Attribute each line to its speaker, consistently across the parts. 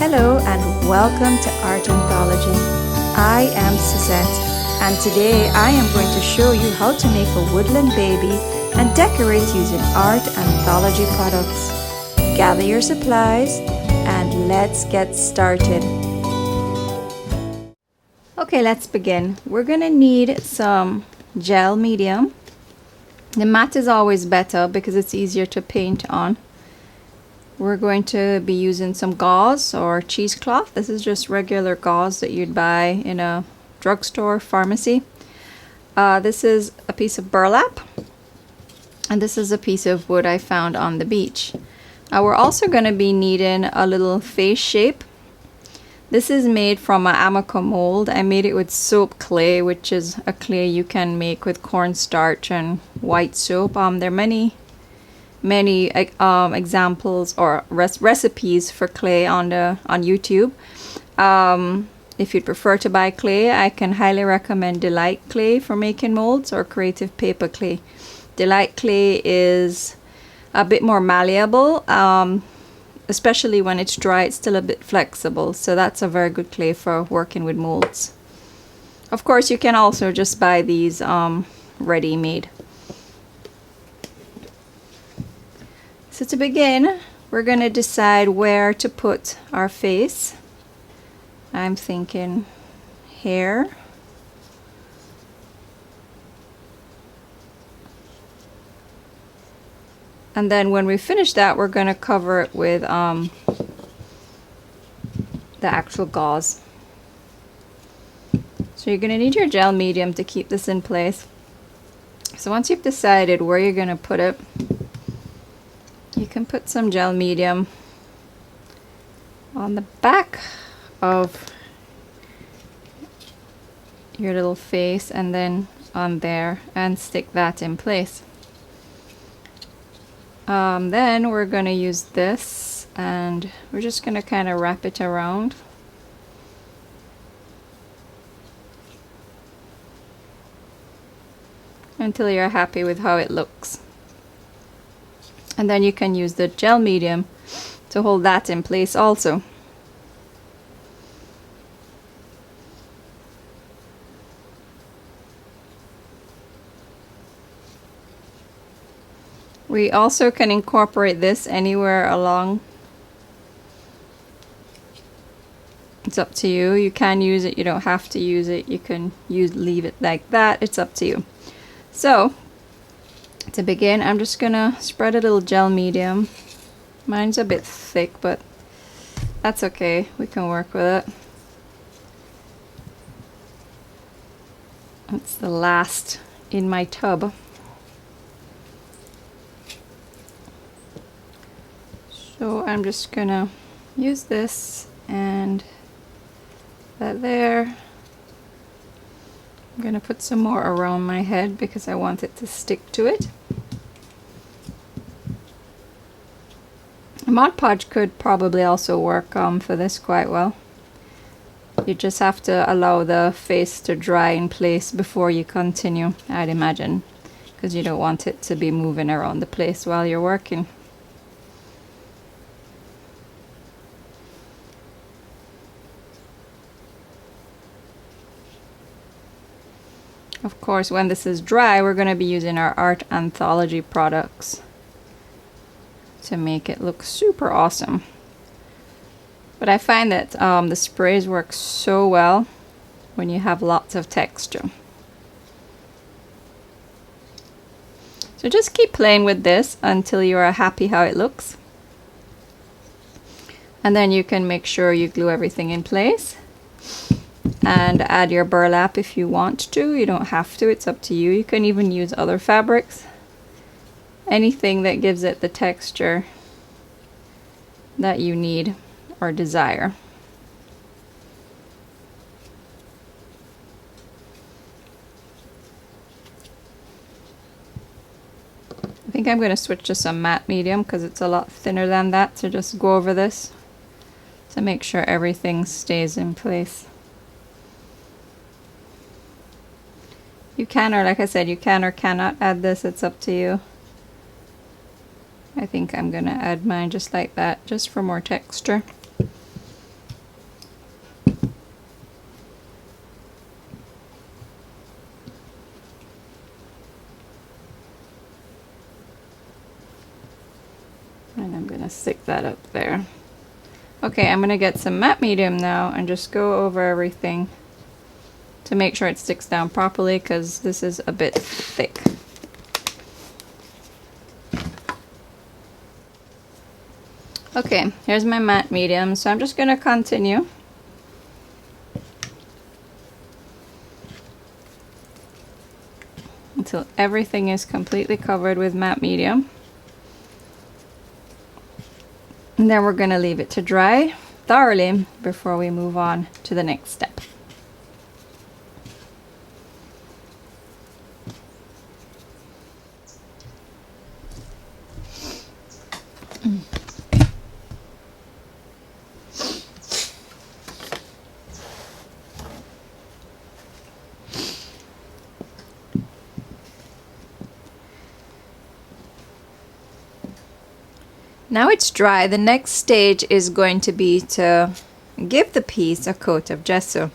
Speaker 1: Hello and welcome to Art Anthology. I am Suzette and today I am going to show you how to make a woodland baby and decorate using Art Anthology products. Gather your supplies and let's get started. Okay, let's begin. We're going to need some gel medium. The matte is always better because it's easier to paint on. We're going to be using some gauze or cheesecloth. This is just regular gauze that you'd buy in a drugstore, pharmacy. This is a piece of burlap, and this is a piece of wood I found on the beach. We're also going to be needing a little face shape. This is made from an Amaco mold. I made it with soap clay, which is a clay you can make with cornstarch and white soap. There are many examples or recipes for clay on YouTube. If you'd prefer to buy clay, I can highly recommend Delight clay for making molds, or Creative Paper clay. Delight clay is a bit more malleable, especially when it's dry. It's still a bit flexible, so that's a very good clay for working with molds. Of course, you can also just buy these ready-made. So to begin, we're going to decide where to put our face. I'm thinking here. And then when we finish that, we're going to cover it with the actual gauze. So you're going to need your gel medium to keep this in place. So once you've decided where you're going to put it, you can put some gel medium on the back of your little face and then on there, and stick that in place. Then we're going to use this, and we're just going to kind of wrap it around. Until you're happy with how it looks. And then you can use the gel medium to hold that in place also. We also can incorporate this anywhere along. It's up to you. You can use it, you don't have to use it. You can leave it like that. It's up to you. So to begin, I'm just gonna spread a little gel medium. Mine's a bit thick, but that's okay. We can work with it. That's the last in my tub. So I'm just gonna use this and that there. I'm gonna put some more around my head because I want it to stick to it. Mod Podge could probably also work for this quite well. You just have to allow the face to dry in place before you continue, I'd imagine, because you don't want it to be moving around the place while you're working. Of course, when this is dry, we're going to be using our Art Anthology products to make it look super awesome. But I find that the sprays work so well when you have lots of texture. So just keep playing with this until you are happy how it looks. And then you can make sure you glue everything in place. And add your burlap if you want to. You don't have to, it's up to you. You can even use other fabrics. Anything that gives it the texture that you need or desire. I think I'm going to switch to some matte medium because it's a lot thinner than that. So just go over this to make sure everything stays in place. You can, or like I said, you can or cannot add this. It's up to you. I think I'm gonna add mine just like that, just for more texture. that up there. Okay, I'm gonna get some matte medium now and just go over everything to make sure it sticks down properly, because this is a bit thick. Okay, here's my matte medium, so I'm just gonna continue. Until everything is completely covered with matte medium. And then we're gonna leave it to dry thoroughly before we move on to the next step. Now it's dry, the next stage is going to be to give the piece a coat of gesso.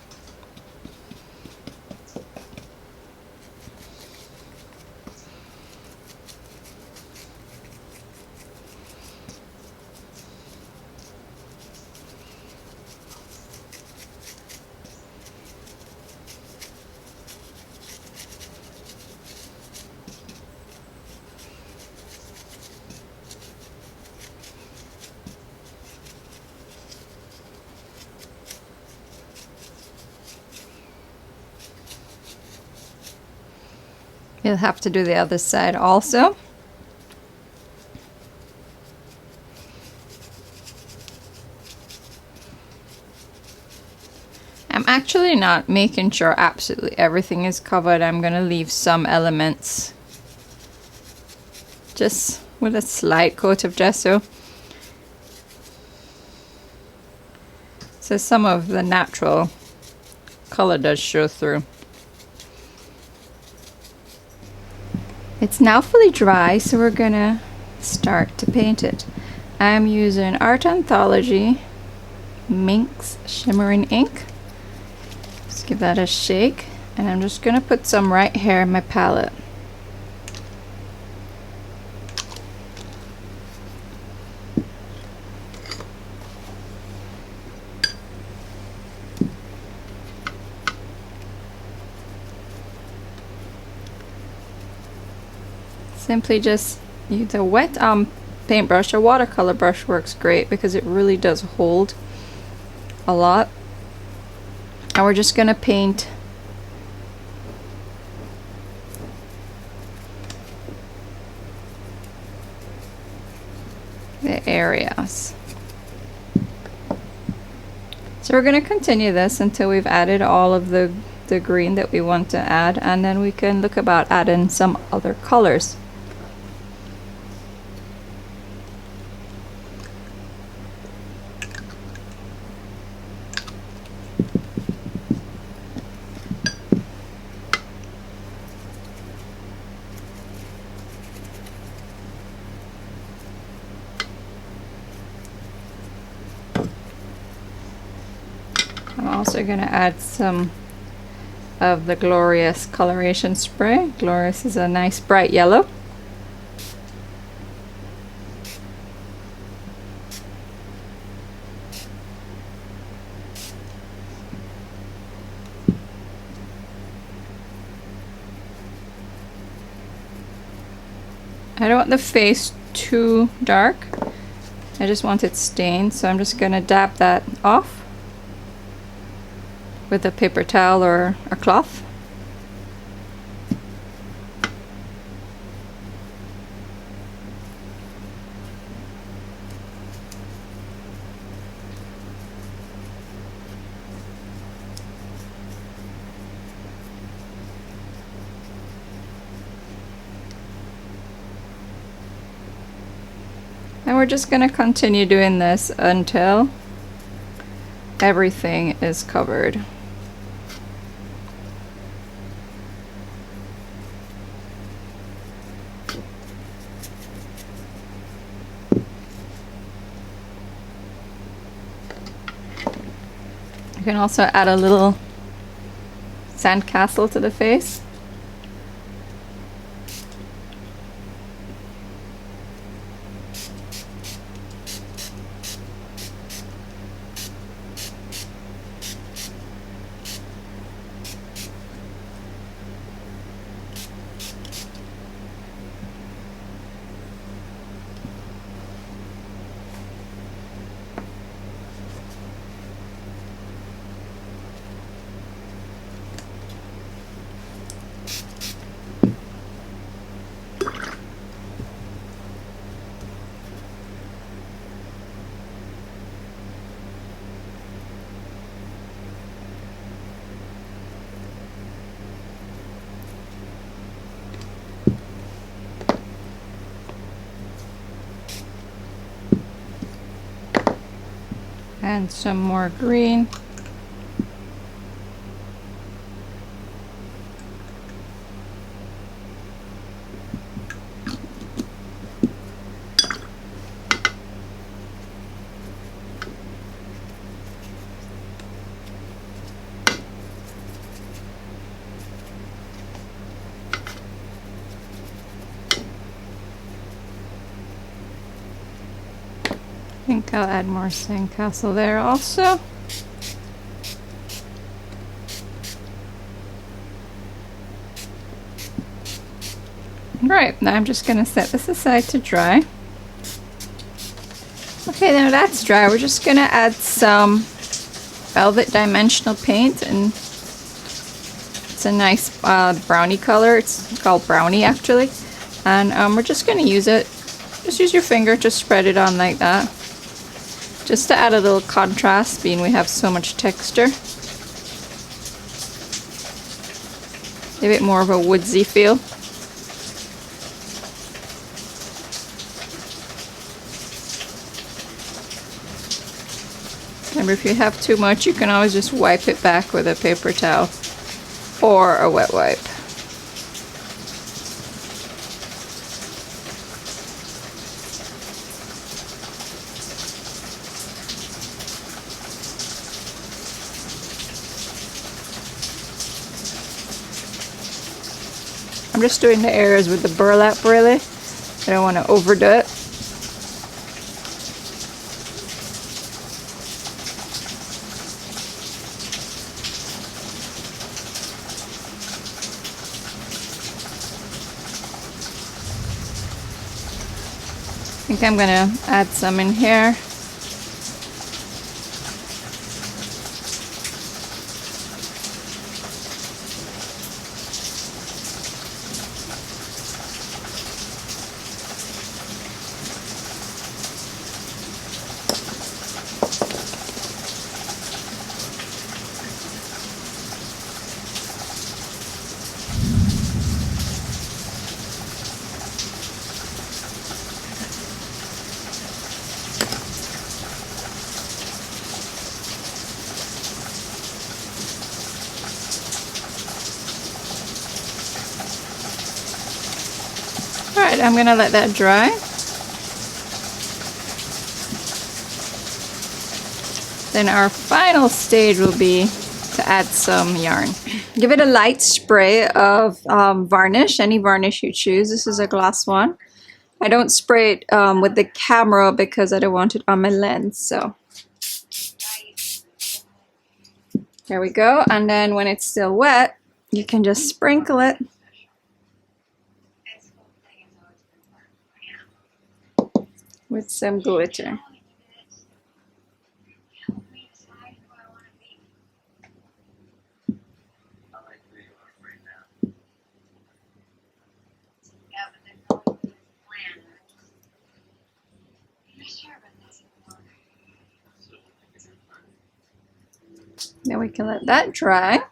Speaker 1: You'll have to do the other side also. I'm actually not making sure absolutely everything is covered. I'm gonna leave some elements just with a slight coat of gesso, so some of the natural color does show through. It's now fully dry, so we're gonna start to paint it. I'm using Art Anthology Minx Shimmering Ink. Just give that a shake, and I'm just gonna put some right here in my palette. Simply just use a wet paintbrush. A watercolor brush works great because it really does hold a lot. And we're just going to paint the areas. So we're going to continue this until we've added all of the green that we want to add, and then we can look about adding some other colors. I'm also going to add some of the Glorious coloration spray. Glorious is a nice bright yellow. I don't want the face too dark. I just want it stained, so I'm just going to dab that off with a paper towel or a cloth. And we're just going to continue doing this until everything is covered. You can also add a little sandcastle to the face. And some more green. I think I'll add more sandcastle there also. Right, now I'm just going to set this aside to dry. Okay, now that's dry. We're just going to add some velvet dimensional paint, and it's a nice brownie color. It's called brownie actually. And we're just going to use it. Just use your finger to spread it on like that. Just to add a little contrast, being we have so much texture. Give it more of a woodsy feel. Remember, if you have too much, you can always just wipe it back with a paper towel or a wet wipe. I'm just doing the areas with the burlap really. I don't want to overdo it. I think I'm gonna add some in here. Alright, I'm going to let that dry. Then our final stage will be to add some yarn. Give it a light spray of varnish, any varnish you choose. This is a glass one. I don't spray it with the camera because I don't want it on my lens. So there we go. And then when it's still wet, you can just sprinkle it. With some glitter. Then we can let that dry.